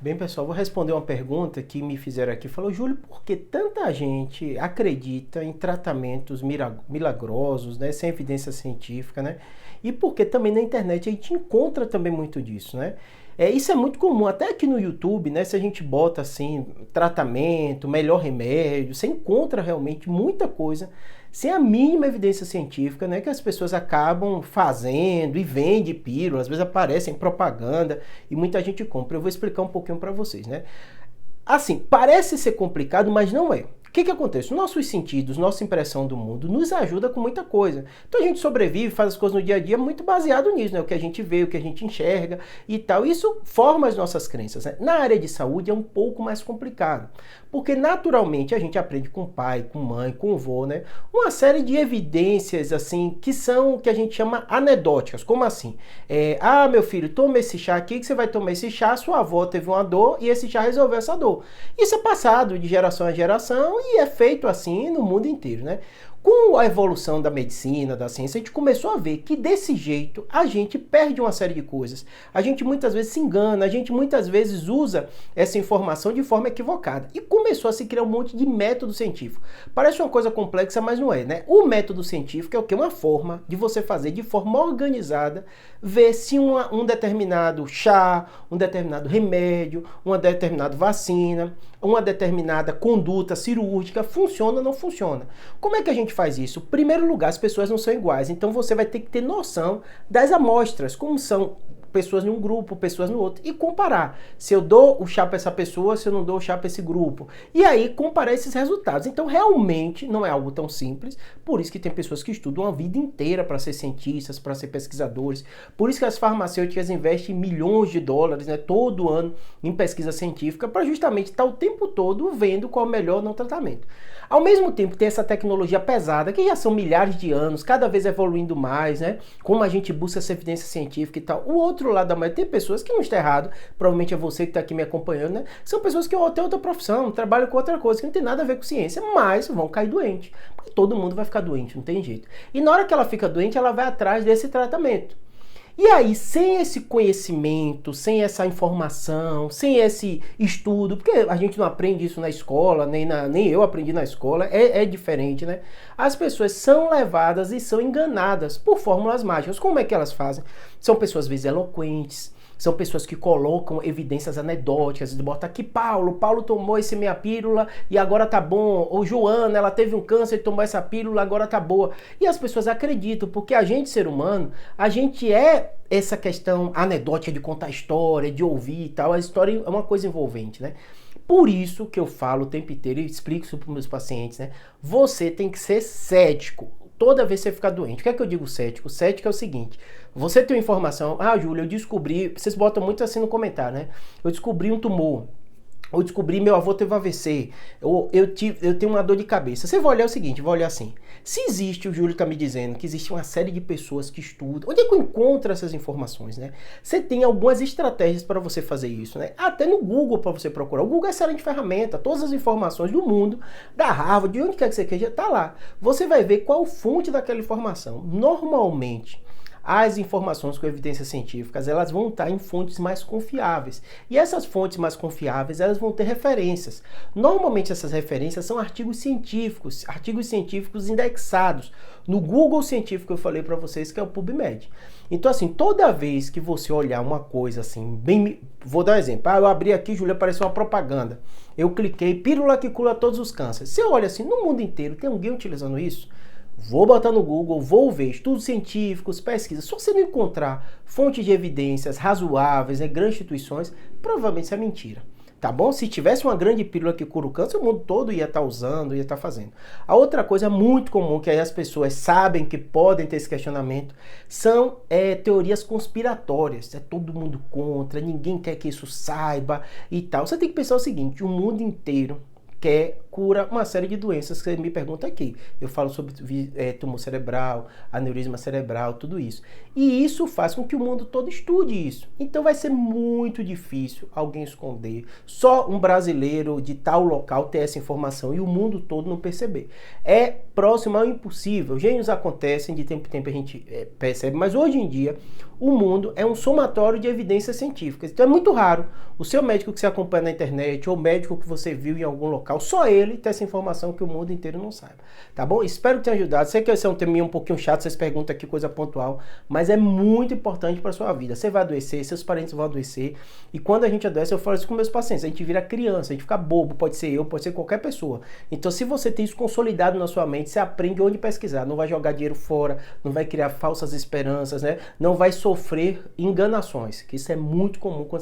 Bem, pessoal, vou responder uma pergunta que me fizeram aqui. Falou, Júlio, por que tanta gente acredita em tratamentos milagrosos, né, sem evidência científica, né? E por que também na internet a gente encontra também muito disso, né? Isso é muito comum, até aqui no YouTube, né? Se a gente bota assim, tratamento, melhor remédio, você encontra realmente muita coisa sem a mínima evidência científica, né? Que as pessoas acabam fazendo e vendem pílulas, às vezes aparecem propaganda e muita gente compra. Eu vou explicar um pouquinho para vocês, né? Assim, parece ser complicado, mas não é. O que acontece? Nossos sentidos, nossa impressão do mundo nos ajuda com muita coisa. Então a gente sobrevive, faz as coisas no dia a dia muito baseado nisso, né? O que a gente vê, o que a gente enxerga e tal. Isso forma as nossas crenças, né? Na área de saúde é um pouco mais complicado, porque naturalmente a gente aprende com pai, com mãe, com vô, né? Uma série de evidências assim que são o que a gente chama anedóticas. Como assim? Meu filho, toma esse chá aqui que você vai tomar esse chá, sua avó teve uma dor e esse chá resolveu essa dor. Isso é passado de geração a geração e é feito assim no mundo inteiro, né? Com a evolução da medicina, da ciência, a gente começou a ver que desse jeito a gente perde uma série de coisas. A gente muitas vezes se engana, a gente muitas vezes usa essa informação de forma equivocada. E começou a se criar um monte de método científico. Parece uma coisa complexa, mas não é, né? O método científico é o quê? Uma forma de você fazer de forma organizada, ver se um determinado chá, um determinado remédio, uma determinada vacina, uma determinada conduta cirúrgica funciona ou não funciona. Como é que a gente faz isso? Em primeiro lugar, as pessoas não são iguais, então você vai ter que ter noção das amostras, como são pessoas em um grupo, pessoas no outro, e comparar. Se eu dou o chá para essa pessoa, se eu não dou o chá para esse grupo. E aí comparar esses resultados. Então realmente não é algo tão simples, por isso que tem pessoas que estudam a vida inteira para ser cientistas, para ser pesquisadores. Por isso que as farmacêuticas investem milhões de dólares, né, todo ano em pesquisa científica para justamente estar o tempo todo vendo qual é o melhor não tratamento. Ao mesmo tempo tem essa tecnologia pesada, que já são milhares de anos, cada vez evoluindo mais, né? Como a gente busca essa evidência científica e tal. O outro lado da moeda, tem pessoas que não está errado, provavelmente é você que está aqui me acompanhando, né? São pessoas que têm outra profissão, trabalham com outra coisa, que não tem nada a ver com ciência, mas vão cair doentes. Porque todo mundo vai ficar doente, não tem jeito. E na hora que ela fica doente, ela vai atrás desse tratamento. E aí, sem esse conhecimento, sem essa informação, sem esse estudo, porque a gente não aprende isso na escola, nem eu aprendi na escola, é diferente, né? As pessoas são levadas e são enganadas por fórmulas mágicas. Como é que elas fazem? São pessoas, às vezes, eloquentes, são pessoas que colocam evidências anedóticas, botam aqui Paulo tomou esse meia pílula e agora tá bom. Ou Joana, ela teve um câncer e tomou essa pílula, agora tá boa. E as pessoas acreditam, porque a gente, ser humano, a gente é essa questão anedótica de contar história, de ouvir e tal. A história é uma coisa envolvente, né? Por isso que eu falo o tempo inteiro e explico isso para os meus pacientes, né? Você tem que ser cético toda vez que você ficar doente. O que é que eu digo cético? Cético é o seguinte: você tem uma informação, Júlio, eu descobri, vocês botam muito assim no comentário, né? Eu descobri um tumor, ou descobri meu avô teve um AVC, eu tenho uma dor de cabeça. Você vai olhar o seguinte, vai olhar assim: se existe, o Júlio está me dizendo que existe uma série de pessoas que estudam, onde é que eu encontro essas informações, né? Você tem algumas estratégias para você fazer isso, né? Até no Google para você procurar. O Google é excelente ferramenta, todas as informações do mundo, da Harvard, de onde quer que você queira, tá lá. Você vai ver qual fonte daquela informação. Normalmente, as informações com evidências científicas, elas vão estar em fontes mais confiáveis. E essas fontes mais confiáveis, elas vão ter referências. Normalmente essas referências são artigos científicos indexados no Google científico, eu falei para vocês, que é o PubMed. Então assim, toda vez que você olhar uma coisa assim, vou dar um exemplo. Eu abri aqui, Júlia, apareceu uma propaganda. Eu cliquei, pílula que cura todos os cânceres. Você olha assim, no mundo inteiro, tem alguém utilizando isso? Vou botar no Google, vou ver estudos científicos, pesquisas. Se você não encontrar fontes de evidências razoáveis, grandes instituições, provavelmente isso é mentira. Tá bom? Se tivesse uma grande pílula que cura o câncer, o mundo todo ia estar usando, ia estar fazendo. A outra coisa muito comum, que aí as pessoas sabem que podem ter esse questionamento, são teorias conspiratórias. É todo mundo contra, ninguém quer que isso saiba e tal. Você tem que pensar o seguinte: o mundo inteiro quer cura uma série de doenças que você me pergunta aqui. Eu falo sobre tumor cerebral, aneurisma cerebral, tudo isso. E isso faz com que o mundo todo estude isso. Então vai ser muito difícil alguém esconder, só um brasileiro de tal local ter essa informação e o mundo todo não perceber. É próximo ao impossível. Gênios acontecem, de tempo em tempo a gente percebe, mas hoje em dia o mundo é um somatório de evidências científicas. Então é muito raro o seu médico que você acompanha na internet ou o médico que você viu em algum local, só ele ter essa informação que o mundo inteiro não saiba. Tá bom? Espero que tenha ajudado. Sei que esse é um teminha um pouquinho chato, vocês perguntam aqui coisa pontual, mas é muito importante para sua vida. Você vai adoecer, seus parentes vão adoecer, e quando a gente adoece, eu falo isso com meus pacientes, a gente vira criança, a gente fica bobo, pode ser eu, pode ser qualquer pessoa. Então se você tem isso consolidado na sua mente, você aprende onde pesquisar, não vai jogar dinheiro fora, não vai criar falsas esperanças, né? Não vai sofrer enganações, que isso é muito comum quando